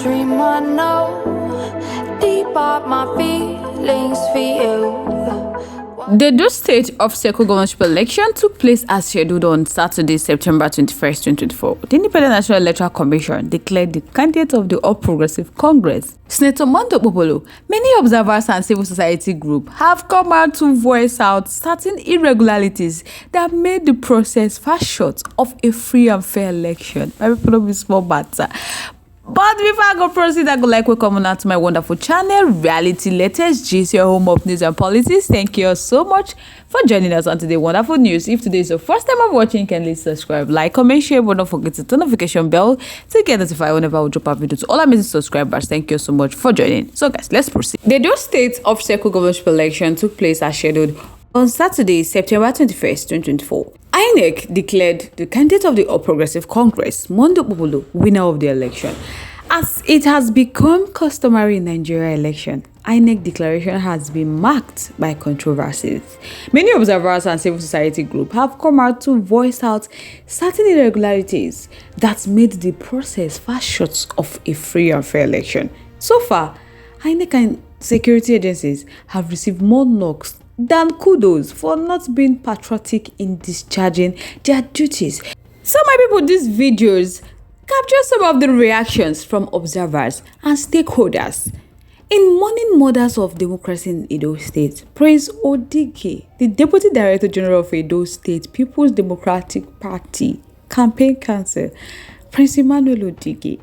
dream I know, deep up my feelings for you. The Edo State of Second governorship election took place as scheduled on Saturday, September 21st, 2024. The Independent National Electoral Commission declared the candidate of the All Progressive Congress, Senator Mondo Popolo. Many observers and civil society groups have come out to voice out certain irregularities that made the process far short of a free and fair election. My people don't be small matter. But before I go proceed, I would like to welcome you to my wonderful channel, Reality Latest Gist, your home of news and politics. Thank you all so much for joining us on today's wonderful news. If today is your first time of watching, kindly subscribe, like, comment, share, but don't forget to turn the notification bell to get notified whenever we drop a video. To all amazing subscribers, thank you so much for joining. So guys, let's proceed. The Edo State of Second governorship election took place as scheduled on Saturday, September 21st, 2024. Inec declared the candidate of the All Progressive Congress, Mondo Popolo, winner of the election. As it has become customary in Nigeria election, Inec declaration has been marked by controversies. Many observers and civil society groups have come out to voice out certain irregularities that made the process far short of a free and fair election. So far, Inec and security agencies have received more knocks than kudos for not being patriotic in discharging their duties. So my people, these videos capture some of the reactions from observers and stakeholders. In Morning Mothers of Democracy in Edo State, Prince Odike, the Deputy Director General of Edo State People's Democratic Party Campaign Council, Prince Emmanuel Odike,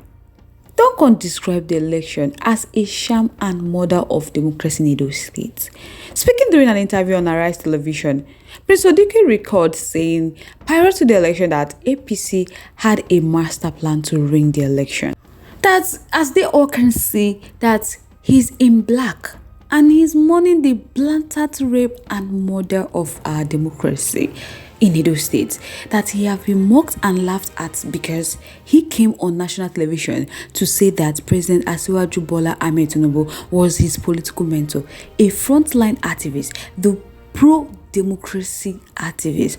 don't describe the election as a sham and murder of democracy in Edo State. Speaking during an interview on Arise Television, Prince Odike recalled saying prior to the election that APC had a master plan to rig the election. That as they all can see that he's in black and he's mourning the blatant rape and murder of our democracy in Edo State, that he have been mocked and laughed at because he came on national television to say that President Asiwaju Bola Ahmed Tinubu was his political mentor, a frontline activist, the pro-democracy activist,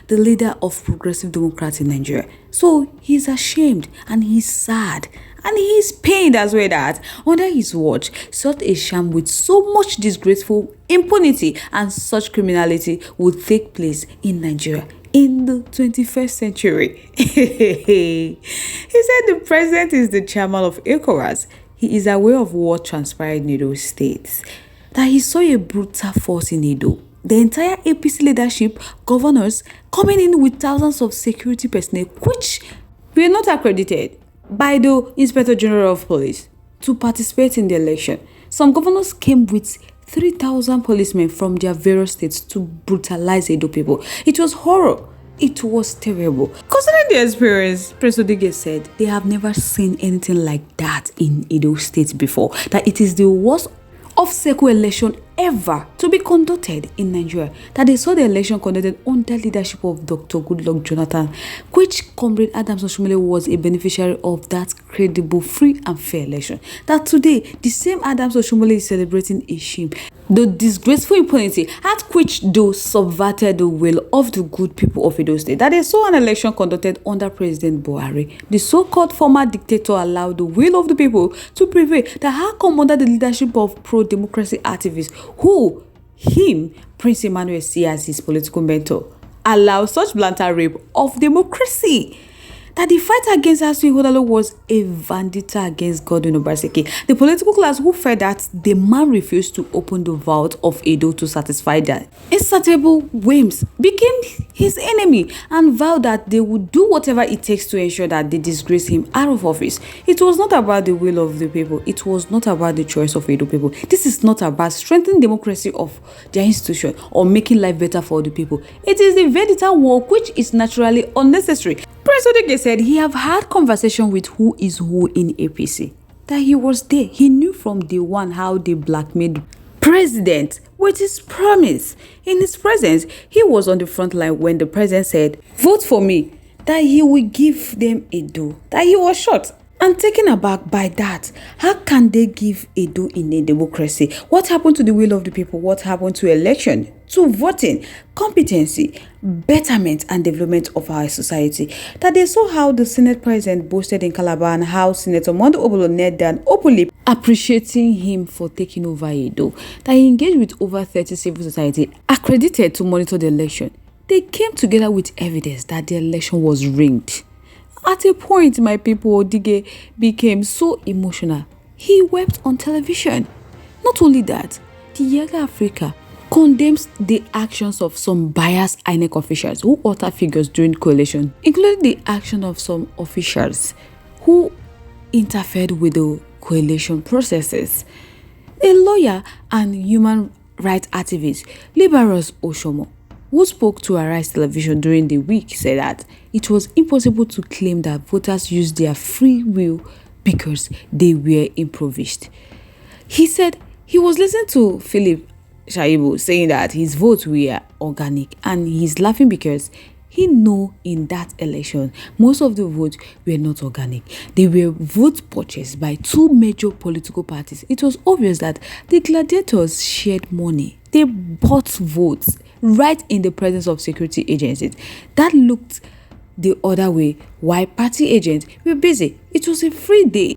the leader of Progressive Democrats in Nigeria. So he's ashamed and he's sad. And he's pained as well that under his watch, such a sham with so much disgraceful impunity and such criminality would take place in Nigeria in the 21st century. He said the president is the chairman of ECOWAS. He is aware of what transpired in Edo State, that he saw a brutal force in Edo. The entire APC leadership, governors, coming in with thousands of security personnel, which were not accredited by the Inspector General of Police to participate in the election. Some governors came with 3,000 policemen from their various states to brutalize Edo people. It was horror. It was terrible. Considering the experience, Prince Odike said they have never seen anything like that in Edo State before. That it is the worst off-cycle election ever to be conducted in Nigeria. That they saw the election conducted under leadership of Dr. Goodluck Jonathan, which Comrade Adams Oshomole was a beneficiary of that credible, free and fair election. That today, the same Adams Oshomole is celebrating a shame, the disgraceful impunity at which they subverted the will of the good people of Edo State. That they saw an election conducted under President Buhari. The so-called former dictator allowed the will of the people to prevail. That had come under the leadership of pro-democracy activists who him, Prince Emmanuel, see as his political mentor, allow such blatant rape of democracy. That the fight against Asiwaju Wahàla was a vendetta against Godwin Obaseki, the political class who felt that the man refused to open the vault of Edo to satisfy their insatiable whims, became his enemy and vowed that they would do whatever it takes to ensure that they disgrace him out of office. It was not about the will of the people. It was not about the choice of Edo people. This is not about strengthening democracy of their institution or making life better for the people. It is the vendetta war which is naturally unnecessary. Prince Odike said he have had conversation with who is who in APC. That he was there. He knew from day one how they blackmailed president with his promise. In his presence, he was on the front line when the president said, "Vote for me," that he will give them Edo. That he was shot. And taken aback by that, how can they give a do in a democracy? What happened to the will of the people? What happened to election, to voting, competency, betterment and development of our society? That they saw how the Senate president boasted in Calabar and how Senator Mondo Obolo knelt down openly appreciating him for taking over Edo. That he engaged with over 30 civil society accredited to monitor the election. They came together with evidence that the election was rigged. At a point, my people, Odige became so emotional. He wept on television. Not only that, the Yaga Africa condemns the actions of some biased Inec officials who utter figures during coalition, including the action of some officials who interfered with the coalition processes. A lawyer and human rights activist, Liberus Oshomo, who spoke to Arise Television during the week, said that it was impossible to claim that voters used their free will because they were impoverished. He said he was listening to Philip Shaibu saying that his votes were organic, and he's laughing because he know in that election most of the votes were not organic. They were votes purchased by two major political parties. It was obvious that the gladiators shared money. They bought votes right in the presence of security agencies. That looked the other way, while party agents were busy. It was a free day.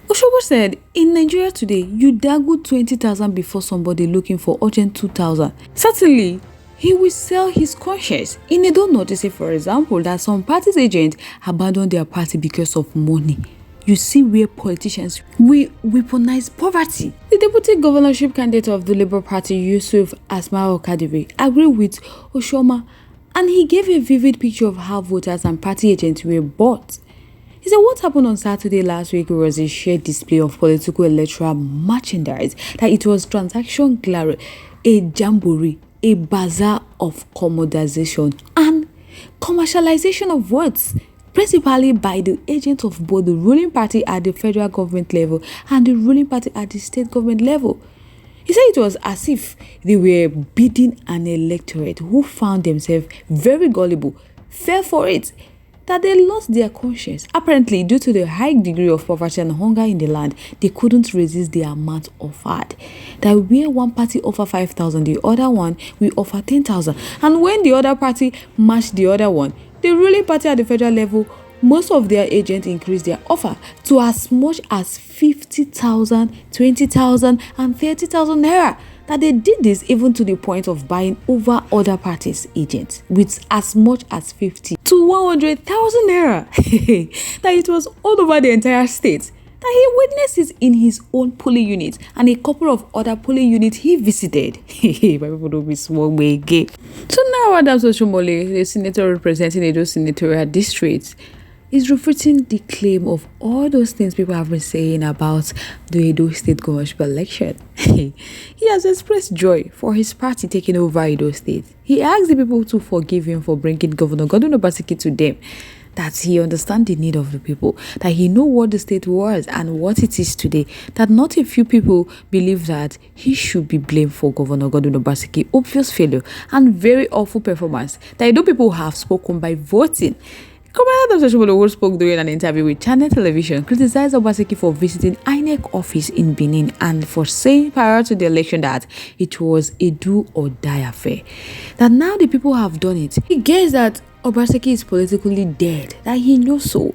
Oshobo said, in Nigeria today, you dangle 20,000 before somebody looking for urgent 2,000. Certainly, he will sell his conscience. They don't notice it, for example, that some party's agents abandon their party because of money. You see where politicians will weaponize poverty. The deputy governorship candidate of the Labour Party, Yusuf Asma'u Kadiri, agreed with Oshoma, and he gave a vivid picture of how voters and party agents were bought. He said what happened on Saturday last week was a shared display of political electoral merchandise, that it was transaction gallery, a jamboree, a bazaar of commodization and commercialization of words, principally by the agents of both the ruling party at the federal government level and the ruling party at the state government level. He said it was as if they were bidding an electorate who found themselves very gullible, fell for it, that they lost their conscience. Apparently, due to the high degree of poverty and hunger in the land, they couldn't resist the amount offered. That where one party offer 5,000, the other one will offer 10,000. And when the other party matched the other one, the ruling party at the federal level, most of their agents increased their offer to as much as 50,000, 20,000 and 30,000 naira. That they did this even to the point of buying over other parties' agents with as much as 50 to 100,000 naira. That it was all over the entire state. That he witnessed it in his own polling unit and a couple of other polling units he visited. My people don't be small gay. So now Adams Oshomole, the senator representing Edo Senatorial District, is refuting the claim of all those things people have been saying about the Edo State governorship election. He has expressed joy for his party taking over Edo State. He asked the people to forgive him for bringing Governor Godwin Obaseki to them, that he understands the need of the people, that he knows what the state was and what it is today, that not a few people believe that he should be blamed for Governor Godwin Obaseki obvious failure and very awful performance, that Edo people have spoken by voting. Commander Dr. spoke during an interview with Channel Television, criticized Obaseki for visiting Inec office in Benin and for saying prior to the election that it was a do or die affair. That now the people have done it. He guessed that Obaseki is politically dead, that he knows so.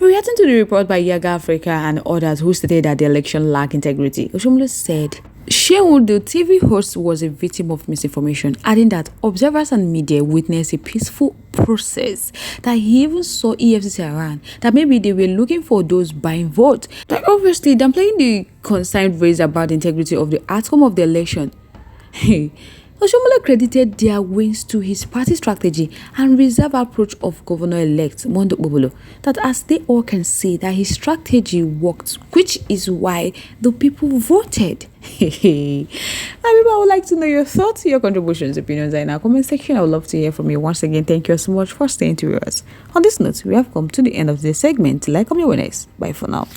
Reacting to the report by Yaga Africa and others who stated that the election lacked integrity, Oshomole said Shehu, the TV host, was a victim of misinformation, adding that observers and media witnessed a peaceful process, that he even saw EFCC around, that maybe they were looking for those buying votes. That obviously downplaying the concern raised about the integrity of the outcome of the election. Oshomole credited their wins to his party strategy and reserved approach of Governor-elect Mondo Obolo, that as they all can see that his strategy worked, which is why the people voted. Now, people, I would like to know your thoughts, your contributions, opinions in our comment section. I would love to hear from you. Once again, thank you so much for staying to us. On this note, we have come to the end of this segment. Like, come your winners. Bye for now.